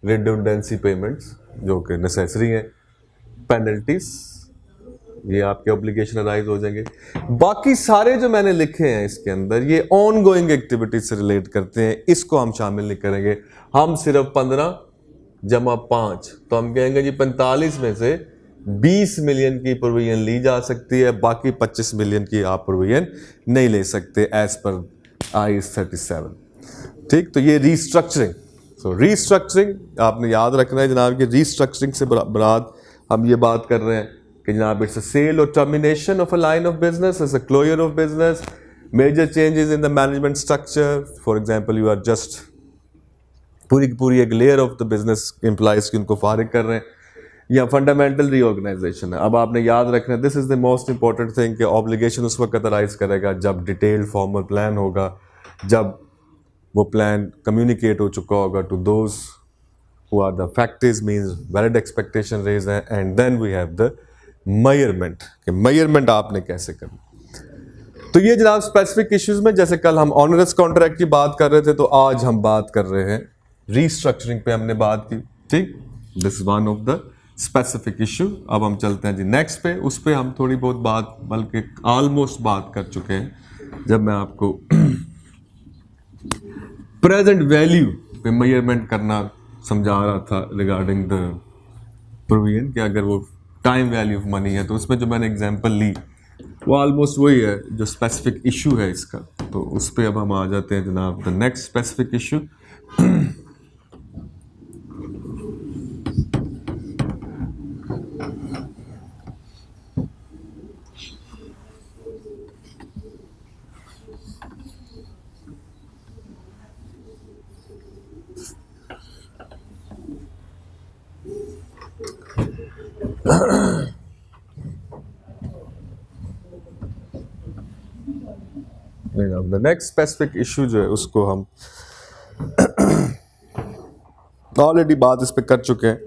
रिडंडेंसी पेमेंट्स जो कि नेसेसरी हैं, पेनल्टीज ये आपके ऑब्लिगेशन अराइज हो जाएंगे। बाकी सारे जो मैंने लिखे हैं इसके अंदर ये ऑन गोइंग एक्टिविटीज से रिलेट करते हैं, इसको हम शामिल नहीं करेंगे। हम सिर्फ 15 जमा 5, तो हम कहेंगे जी 45 में से 20 मिलियन की प्रोविजन ली जा सकती है, बाकी 25 मिलियन की आप प्रोविजन नहीं ले सकते एज पर IAS 37, ठीक। तो ये रीस्ट्रक्चरिंग, सो रीस्ट्रक्चरिंग आपने याद रखना है जनाब कि रीस्ट्रक्चरिंग से बरात हम ये बात कर रहे हैं कि जनाब इट्स अ सेल और termination of a line of business, it's a closure of business, major changes in the management structure, for example you are just पूरी की पूरी एक layer of the business employees की उनको फारिग कर रहे हैं, या फंडामेंटल रीऑर्गेनाइजेशन है। अब आपने याद रखना है this is the most important thing कि ऑब्लिगेशन उस वक्त अराइज करेगा जब डिटेल्ड फॉर्मल प्लान होगा, जब वो प्लान कम्युनिकेट हो चुका होगा to those who are the factors, means valid expectation raised है, and then we have the measurement कि measurement आपने कैसे करना। तो ये जनाब स्पेसिफिक इश्यूज में, जैसे कल हम ऑनरस कॉन्ट्रैक्ट की बात कर रहे थे, तो आज हम बात कर रहे हैं रीस्ट्रक्चरिंग पे हमने बात की, ठीक। This is one of the specific issue. अब हम चलते हैं जी नेक्स्ट पे, उस पे हम थोड़ी बहुत बात बल्कि ऑलमोस्ट बात कर चुके हैं जब मैं आपको प्रेजेंट वैल्यू पे मेजरमेंट करना समझा रहा था रिगार्डिंग द प्रोविजन कि अगर वो टाइम वैल्यू ऑफ मनी है, तो उसमें जो मैंने एग्जांपल ली वो ऑलमोस्ट वही है जो स्पेसिफिक इशू है इसका। तो उस पर अब हम आ जाते हैं जनाब the next specific issue. The next specific issue जो है उसको हम ऑलरेडी बात इस पे कर चुके हैं,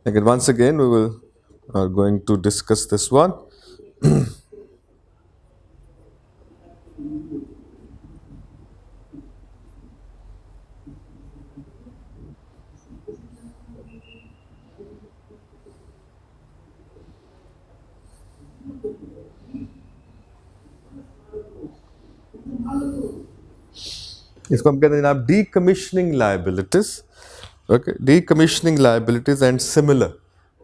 लेकिन once again we will are going to discuss this one. इसको हम कहते हैं जनाब decommissioning liabilities. Okay, decommissioning liabilities and similar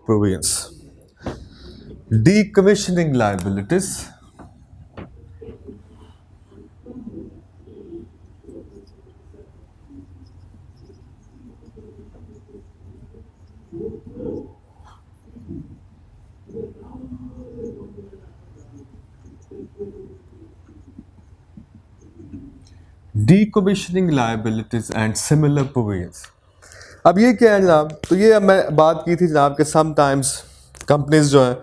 provisions. Decommissioning liabilities decommissioning liabilities and similar provisions. अब ये क्या है जनाब? तो ये अब मैं बात की थी जनाब के समटाइम्स कंपनीज जो हैं,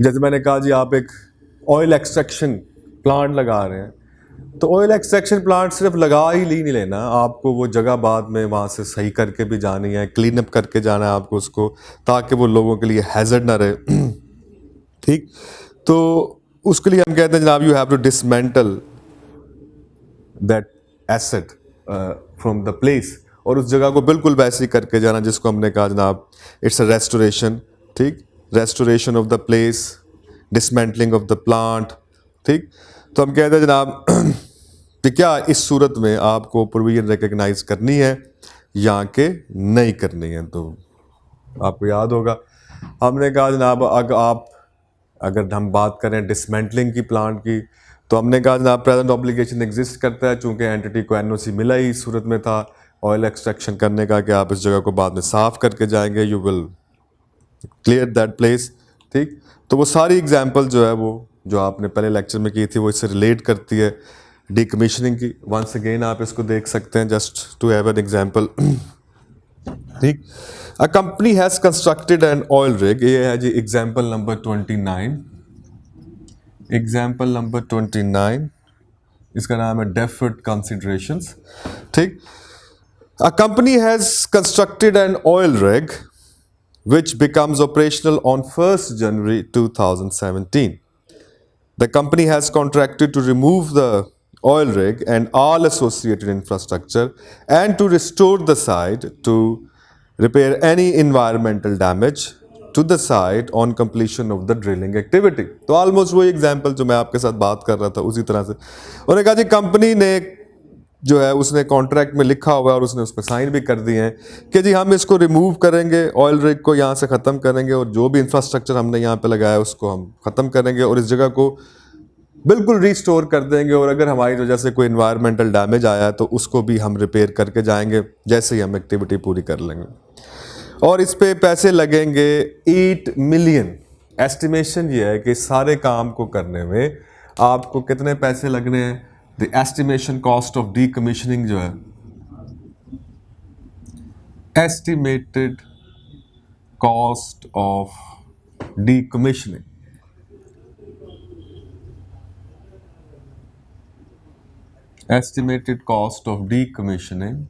जैसे मैंने कहा जी आप एक ऑयल एक्सट्रैक्शन प्लांट लगा रहे हैं, तो ऑयल एक्सट्रैक्शन प्लांट सिर्फ लगा ही नहीं लेना, आपको वो जगह बाद में वहाँ से सही करके भी जानी है, क्लीन अप करके जाना है आपको उसको, ताकि वो लोगों के लिए हैजर्ड ना रहे. ठीक, तो उसके लिए हम कहते हैं जनाब you have to dismantle that asset from the place, और उस जगह को बिल्कुल वैसे ही करके जाना जिसको हमने कहा जनाब इट्स अ रेस्टोरेशन. ठीक, restoration of the place, dismantling of the plant. ठीक, तो हम कहते हैं जनाब कि क्या इस सूरत में आपको प्रोविजन रिकग्नाइज करनी है या कि नहीं करनी है. तो आपको याद होगा हमने कहा जनाब अगर हम बात करें डिसमेंटलिंग की प्लांट की, तो हमने कहा जनाब प्रेजेंट ऑब्लिगेशन एग्जिस्ट करता है, चूंकि एंटिटी को एनओसी मिला ही इस सूरत में था ऑयल एक्सट्रैक्शन करने का कि आप इस जगह को बाद में साफ करके जाएंगे, you will clear that place. ठीक, तो वो सारी एग्जांपल जो है वो जो आपने पहले लेक्चर में की थी वो इससे रिलेट करती है डीकमीशनिंग की. वंस अगेन आप इसको देख सकते हैं just to have an example. ठीक, a company has constructed an oil rig. ये है जी एग्जांपल नंबर 29. एग्जाम्पल नंबर 29, इसका नाम है डेफर्ड कंसिडरेशंस. ठीक, a company has constructed an oil rig which becomes operational on 1st January 2017. The company has contracted to remove the oil rig and all associated infrastructure and to restore the site to repair any environmental damage to the site on completion of the drilling activity. तो ऑलमोस्ट वही एग्जाम्पल जो मैं आपके साथ बात कर रहा था उसी तरह से उन्होंने कहा जी कंपनी ने जो है उसने कॉन्ट्रैक्ट में लिखा हुआ है और उसने उस पर साइन भी कर दिए हैं कि जी हम इसको रिमूव करेंगे, ऑयल रिग को यहाँ से ख़त्म करेंगे और जो भी इंफ्रास्ट्रक्चर हमने यहाँ पे लगाया उसको हम ख़त्म करेंगे और इस जगह को बिल्कुल रीस्टोर कर देंगे, और अगर हमारी वजह से कोई इन्वायरमेंटल डैमेज आया है तो उसको भी हम रिपेयर करके जाएंगे जैसे ही हम एक्टिविटी पूरी कर लेंगे. और इस पे पैसे लगेंगे 8 मिलियन. एस्टिमेशन ये है कि सारे काम को करने में आपको कितने पैसे लगने हैं. The estimation cost of decommissioning जो है, estimated cost of decommissioning, estimated cost of decommissioning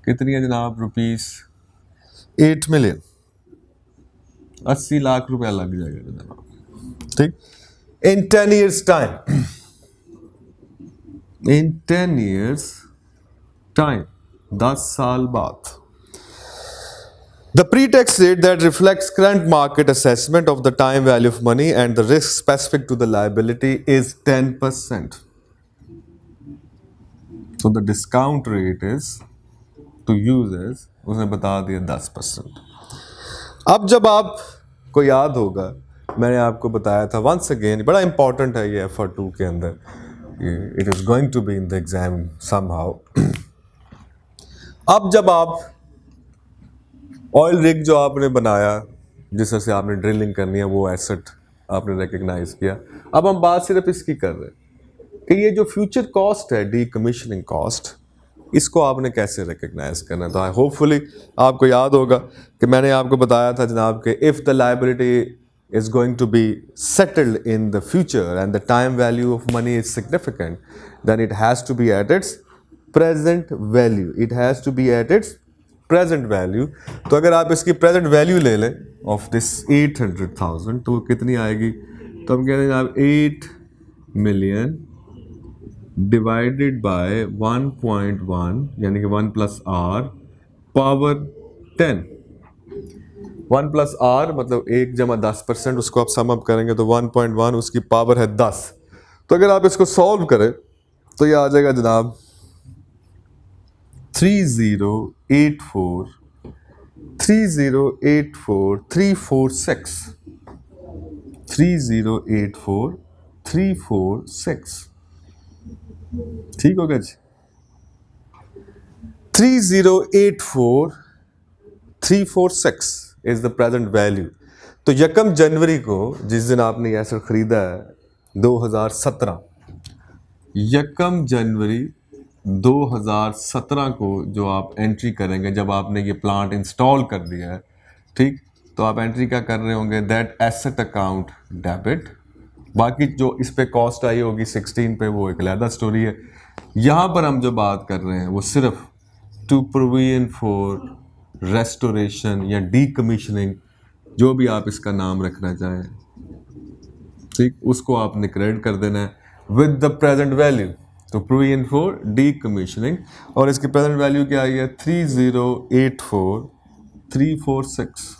कितनी है जनाब? Rupees 8 million. 80 लाख रुपया लग जाएगा जनाब. ठीक, इन 10 years टाइम, इन 10 years टाइम, 10 साल बाद. The pre-tax rate that reflects current market assessment of the time value of money and the risk specific to the liability is 10%. So the discount rate is to use is, उसने बता दिया 10%. अब जब आपको याद होगा मैंने आपको बताया था वंस अगेन, बड़ा इंपॉर्टेंट है ये FR2 के अंदर, it is going to be in the exam somehow. अब जब आप ऑयल रिग जो आपने बनाया जिस तरह से आपने ड्रिलिंग करनी है वो एसेट आपने रिकग्नाइज किया, अब हम बात सिर्फ इसकी कर रहे हैं कि ये जो फ्यूचर कॉस्ट है डीकमीशनिंग कॉस्ट, इसको आपने कैसे रिकग्नाइज करना है. तो होपफुली आपको याद होगा कि मैंने आपको बताया था जनाब कि if the liability is going to be settled in the future and the time value of money is significant, then it has to be at its present value. It has to be at its present value. तो अगर आप इसकी present value ले लें of this 800,000 तो कितनी आएगी? तो हम कहते हैं आप 8 million divided by 1.1 यानी कि 1 plus r power 10. 1 plus r मतलब 1 जमा 10%, उसको आप सम अप करेंगे तो 1.1 उसकी पावर है 10. तो अगर आप इसको सॉल्व करें तो ये आ जाएगा जनाब 3084 346 346 ठीक हो गया जी। 3084346 इज द प्रेजेंट वैल्यू। तो यकम जनवरी को जिस दिन आपने ये एसेट खरीदा है 2017, यकम जनवरी 2017 को जो आप एंट्री करेंगे, जब आपने ये प्लांट इंस्टॉल कर दिया है, ठीक, तो आप एंट्री क्या कर रहे होंगे, दैट एसेट अकाउंट डेबिट। बाकी जो इस पे कॉस्ट आई होगी 16 पे, वो एक अलग स्टोरी है। यहाँ पर हम जो बात कर रहे हैं वो सिर्फ टू प्रोविजन फॉर रेस्टोरेशन या डीकमीशनिंग, जो भी आप इसका नाम रखना चाहें, ठीक, उसको आपने क्रेडिट कर देना है विद द प्रेजेंट वैल्यू। तो प्रोविजन फॉर डीकमीशनिंग, और इसकी प्रेजेंट वैल्यू क्या आई है, 3084346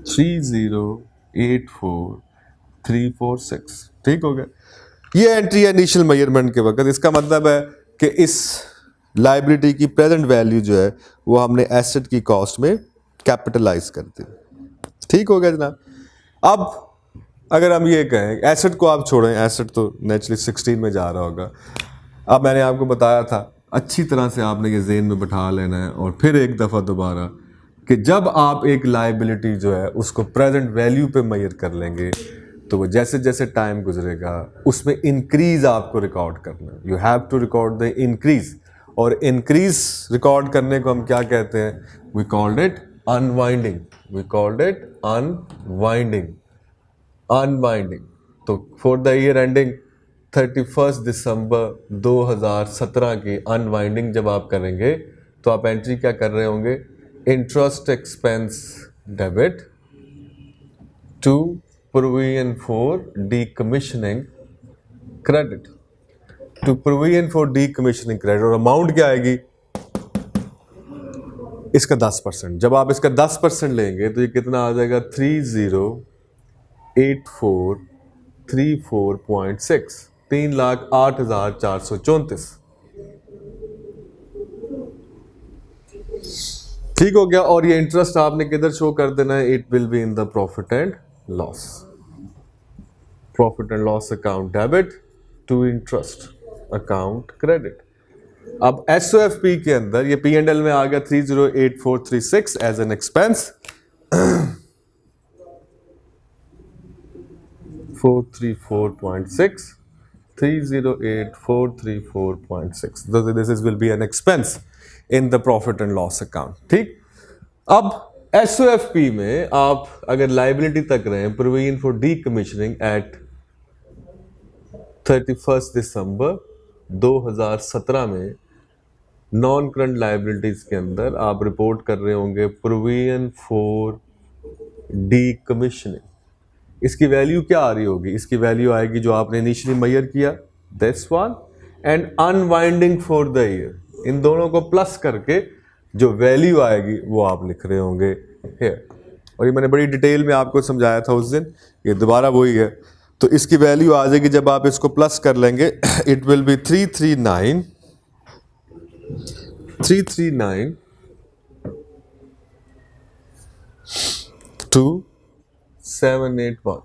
3084346 ठीक हो गया। ये एंट्री है इनिशियल मेजरमेंट के वक्त। इसका मतलब है कि इस लाइबिलिटी की प्रेजेंट वैल्यू जो है वो हमने एसेट की कॉस्ट में कैपिटलाइज कर दी। ठीक हो गया जनाब। अब अगर हम ये कहें, एसेट को आप छोड़ें, एसेट तो नेचुरली 16 में जा रहा होगा। अब मैंने आपको बताया था, अच्छी तरह से आपने ये ज़हन में बिठा लेना है और फिर एक दफ़ा दोबारा, कि जब आप एक लाइबिलिटी जो है उसको प्रेजेंट वैल्यू पे मेजर कर लेंगे, तो वो जैसे जैसे टाइम गुजरेगा उसमें इंक्रीज आपको रिकॉर्ड करना है। You have to record the increase, और इंक्रीज रिकॉर्ड करने को हम क्या कहते हैं, we called it unwinding, we called it unwinding. Unwinding तो for the year ending 31 December 2017 की अनवाइंडिंग जब आप करेंगे, तो आप एंट्री क्या कर रहे होंगे, interest expense debit to provision for decommissioning credit, to provision for decommissioning credit. और अमाउंट क्या आएगी, इसका 10%। जब आप इसका 10% लेंगे तो ये कितना आ जाएगा, 3,08,434.6, 3,08,434। ठीक हो गया। और ये इंटरेस्ट आपने किधर शो कर देना है, it will be in the profit and loss, profit and loss account debit to interest account credit. अब एसओएफपी के अंदर ये पी एंड एल में आ गया 308436 as an expense, 434.6, 308,434.6, this will be an expense in the profit and loss account। ठीक। अब एसओएफपी में आप अगर लाइबिलिटी तक रहे, provision for decommissioning eight 31 December 2017 में नॉन करंट लाइबिलिटीज के अंदर आप रिपोर्ट कर रहे होंगे प्रोविजन फॉर डीकमीशनिंग। इसकी वैल्यू क्या आ रही होगी, इसकी वैल्यू आएगी जो आपने इनिशियली मेजर किया, this one, and unwinding for the year. इन दोनों को प्लस करके जो वैल्यू आएगी वो आप लिख रहे होंगे हियर। और ये मैंने बड़ी डिटेल में आपको समझाया था उस दिन, ये दोबारा वही है। तो इसकी वैल्यू आ जाएगी, जब आप इसको प्लस कर लेंगे, इट विल बी 339,2781,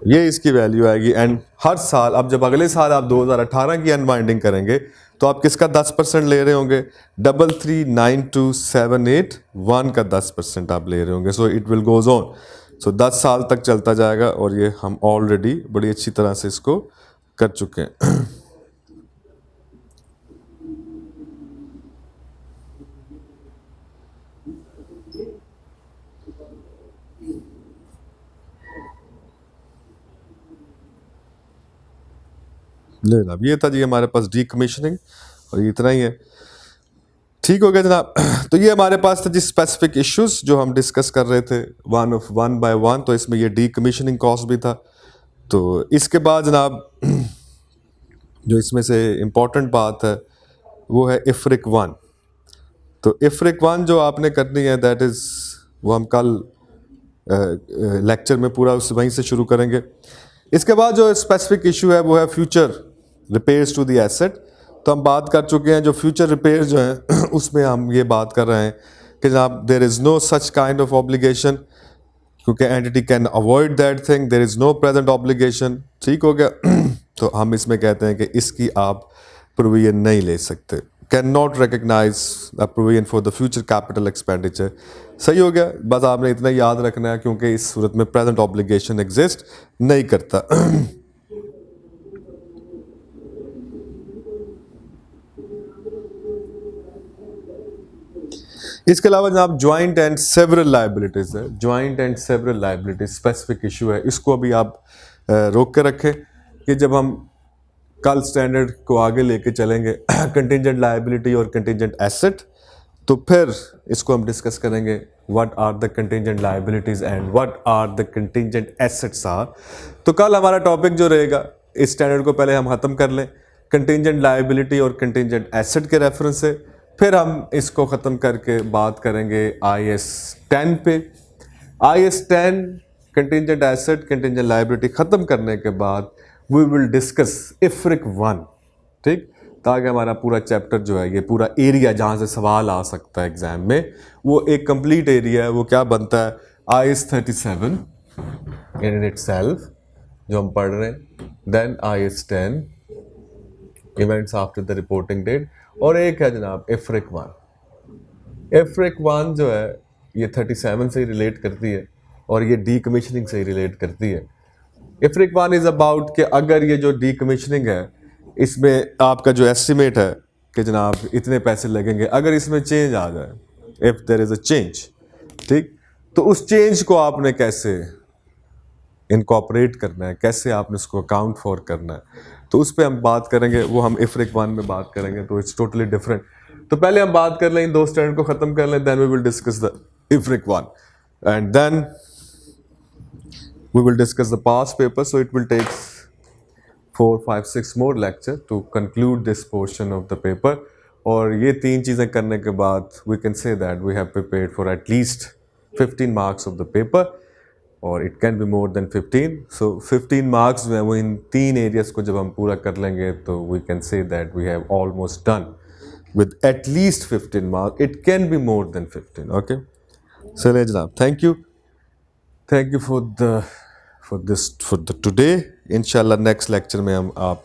ये इसकी वैल्यू आएगी। एंड हर साल, अब जब अगले साल आप 2018 की अनवाइंडिंग करेंगे तो आप किसका 10% ले रहे होंगे, 33,92,781 का 10% आप ले रहे होंगे। So it will goes on, so 10 साल तक चलता जाएगा। और ये हम ऑलरेडी बड़ी अच्छी तरह से इसको कर चुके हैं। जनाब ये था जी हमारे पास डीकमीशनिंग, और ये इतना ही है। ठीक हो गया जनाब। तो ये हमारे पास था जी स्पेसिफिक इश्यूज जो हम डिस्कस कर रहे थे वन बाय वन। तो इसमें ये डीकमीशनिंग कॉस्ट भी था। तो इसके बाद जनाब जो इसमें से इम्पोर्टेंट बात है वो है इफ्रिक 1। तो इफ्रिक 1 जो आपने करनी है, दैट इज़ वो हम कल लेक्चर में पूरा उस वहीं से शुरू करेंगे। इसके बाद जो स्पेसिफिक इशू है वो है future repairs to the asset, तो हम बात कर चुके हैं। जो फ्यूचर रिपेयर जो है उसमें हम ये बात कर रहे हैं कि जनाब there is no such kind of obligation, क्योंकि entity can avoid that thing, there is no present obligation. ठीक हो गया। तो हम इसमें कहते हैं कि इसकी आप प्रोविजन नहीं ले सकते, can not recognise the provision for the future capital expenditure. सही हो गया। बस आपने इतना याद रखना है, क्योंकि इस सूरत में प्रेजेंट ऑब्लिगेशन एग्जिस्ट नहीं करता। इसके अलावा जनाब ज्वाइंट एंड सेवरल लाइबिलिटीज है। Joint and several liabilities specific issue है, इसको अभी आप रोक के रखें कि जब हम कल स्टैंडर्ड को आगे लेके चलेंगे कंटिंजेंट लाइबिलिटी और कंटिंजेंट एसेट, तो फिर इसको हम डिस्कस करेंगे what are the contingent liabilities and what are the contingent assets are. तो कल हमारा टॉपिक जो रहेगा, इस स्टैंडर्ड को पहले हम ख़त्म कर लें कंटिंजेंट लाइबिलिटी और कंटिंजेंट एसेट के रेफरेंस से, फिर हम इसको ख़त्म करके बात करेंगे IAS 10 पे। IAS 10 contingent asset contingent liability ख़त्म करने के बाद वी विल डिस्कस IFRIC 1, ठीक, ताकि हमारा पूरा चैप्टर जो है, ये पूरा एरिया जहाँ से सवाल आ सकता है एग्जाम में, वो एक कंप्लीट एरिया है। वो क्या बनता है, IAS 37 इन इट सेल्फ जो हम पढ़ रहे हैं, then IAS 10 events after the reporting date, और एक है जनाब IFRIC 1। IFRIC 1 जो है ये 37 से ही रिलेट करती है और ये डीकमीशनिंग से ही रिलेट करती है। IFRIC 1 इज़ अबाउट कि अगर ये जो डीकमीशनिंग है, इसमें आपका जो एस्टिमेट है कि जनाब इतने पैसे लगेंगे, अगर इसमें चेंज आ जाए, if there is a change, ठीक, तो उस चेंज को आपने कैसे इनकॉपरेट करना है, कैसे आपने उसको अकाउंट फॉर करना है, तो उस पर हम बात करेंगे। वो हम IFRIC 1 में बात करेंगे, तो इट्स टोटली डिफरेंट। तो पहले हम बात कर लें, इन दो स्टैंडर्ड को ख़त्म कर लें, then we will discuss the IFRIC 1 and then we will discuss the past paper, so it will take 4, 5, 6 more lecture to conclude this portion of the paper। और ये तीन चीज़ें करने के बाद we can say that we have prepared for at least 15 marks of the paper, और it can be more than 15। so 15 marks में वो इन तीन एरियाज को जब हम पूरा कर लेंगे, तो we can say that we have almost done with at least 15 marks। it can be more than 15। okay, चलिए जनाब, thank you for the today। इंशाल्लाह नेक्स्ट लेक्चर में हम आप